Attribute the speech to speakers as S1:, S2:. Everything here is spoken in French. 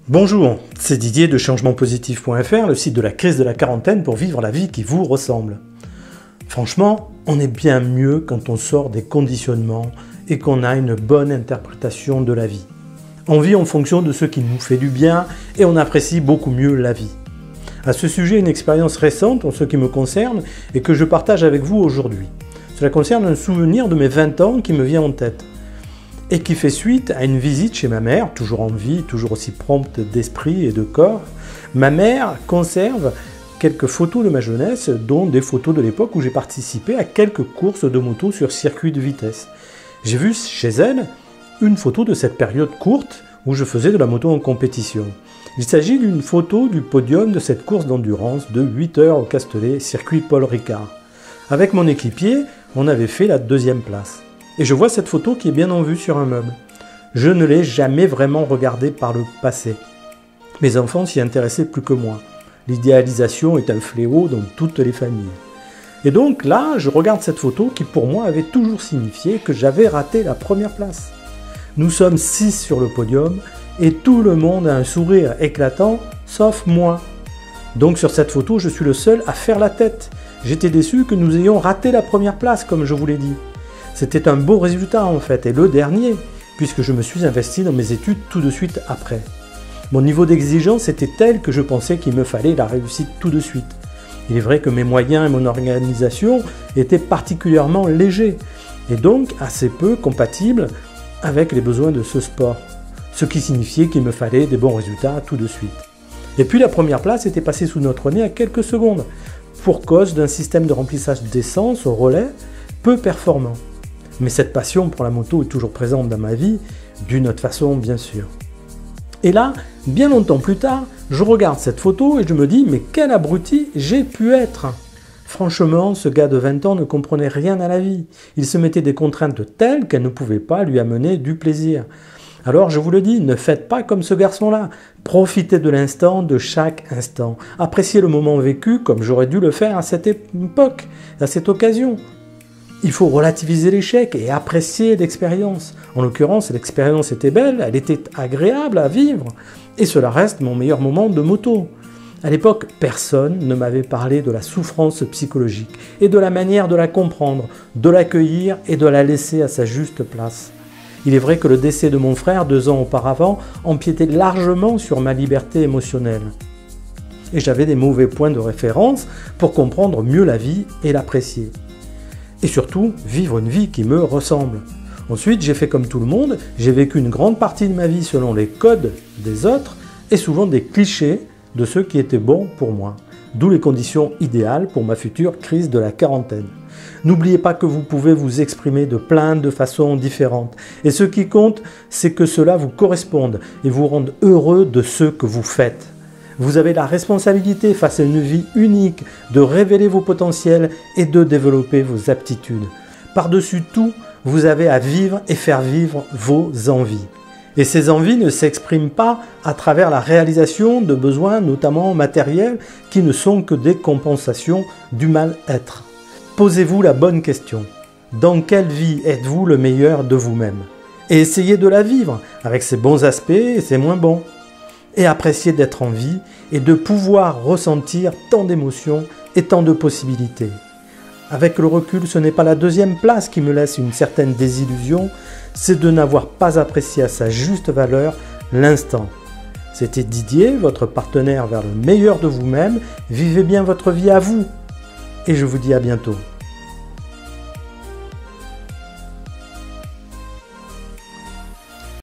S1: Bonjour, c'est Didier de changementpositif.fr, le site de la crise de la quarantaine pour vivre la vie qui vous ressemble. Franchement, on est bien mieux quand on sort des conditionnements et qu'on a une bonne interprétation de la vie. On vit en fonction de ce qui nous fait du bien et on apprécie beaucoup mieux la vie. À ce sujet, une expérience récente en ce qui me concerne et que je partage avec vous aujourd'hui. Cela concerne un souvenir de mes 20 ans qui me vient en tête et qui fait suite à une visite chez ma mère, toujours en vie, toujours aussi prompte d'esprit et de corps. Ma mère conserve quelques photos de ma jeunesse, dont des photos de l'époque où j'ai participé à quelques courses de moto sur circuit de vitesse. J'ai vu chez elle une photo de cette période courte où je faisais de la moto en compétition. Il s'agit d'une photo du podium de cette course d'endurance de 8 heures au Castellet, circuit Paul Ricard. Avec mon équipier, on avait fait la 2e place. Et je vois cette photo qui est bien en vue sur un meuble. Je ne l'ai jamais vraiment regardée par le passé. Mes enfants s'y intéressaient plus que moi. L'idéalisation est un fléau dans toutes les familles. Et donc là, je regarde cette photo qui pour moi avait toujours signifié que j'avais raté la 1re place. Nous sommes 6 sur le podium et tout le monde a un sourire éclatant, sauf moi. Donc sur cette photo, je suis le seul à faire la tête. J'étais déçu que nous ayons raté la 1re place, comme je vous l'ai dit. C'était un beau résultat en fait, et le dernier, puisque je me suis investi dans mes études tout de suite après. Mon niveau d'exigence était tel que je pensais qu'il me fallait la réussite tout de suite. Il est vrai que mes moyens et mon organisation étaient particulièrement légers, et donc assez peu compatibles avec les besoins de ce sport, ce qui signifiait qu'il me fallait des bons résultats tout de suite. Et puis la 1re place était passée sous notre nez à quelques secondes, pour cause d'un système de remplissage d'essence au relais peu performant. Mais cette passion pour la moto est toujours présente dans ma vie, d'une autre façon bien sûr. Et là, bien longtemps plus tard, je regarde cette photo et je me dis « mais quel abruti j'ai pu être !» Franchement, ce gars de 20 ans ne comprenait rien à la vie. Il se mettait des contraintes telles qu'elles ne pouvaient pas lui amener du plaisir. Alors je vous le dis, ne faites pas comme ce garçon-là. Profitez de l'instant, de chaque instant. Appréciez le moment vécu comme j'aurais dû le faire à cette époque, à cette occasion. Il faut relativiser l'échec et apprécier l'expérience. En l'occurrence, l'expérience était belle, elle était agréable à vivre. Et cela reste mon meilleur moment de moto. À l'époque, personne ne m'avait parlé de la souffrance psychologique et de la manière de la comprendre, de l'accueillir et de la laisser à sa juste place. Il est vrai que le décès de mon frère 2 ans auparavant empiétait largement sur ma liberté émotionnelle. Et j'avais des mauvais points de référence pour comprendre mieux la vie et l'apprécier. Et surtout, vivre une vie qui me ressemble. Ensuite, j'ai fait comme tout le monde, j'ai vécu une grande partie de ma vie selon les codes des autres et souvent des clichés de ceux qui étaient bons pour moi. D'où les conditions idéales pour ma future crise de la quarantaine. N'oubliez pas que vous pouvez vous exprimer de plein de façons différentes. Et ce qui compte, c'est que cela vous corresponde et vous rende heureux de ce que vous faites. Vous avez la responsabilité face à une vie unique de révéler vos potentiels et de développer vos aptitudes. Par-dessus tout, vous avez à vivre et faire vivre vos envies. Et ces envies ne s'expriment pas à travers la réalisation de besoins, notamment matériels, qui ne sont que des compensations du mal-être. Posez-vous la bonne question. Dans quelle vie êtes-vous le meilleur de vous-même? Et essayez de la vivre, avec ses bons aspects et ses moins bons. Et apprécier d'être en vie et de pouvoir ressentir tant d'émotions et tant de possibilités. Avec le recul, ce n'est pas la 2e place qui me laisse une certaine désillusion, c'est de n'avoir pas apprécié à sa juste valeur l'instant. C'était Didier, votre partenaire vers le meilleur de vous-même. Vivez bien votre vie à vous. Et je vous dis à bientôt.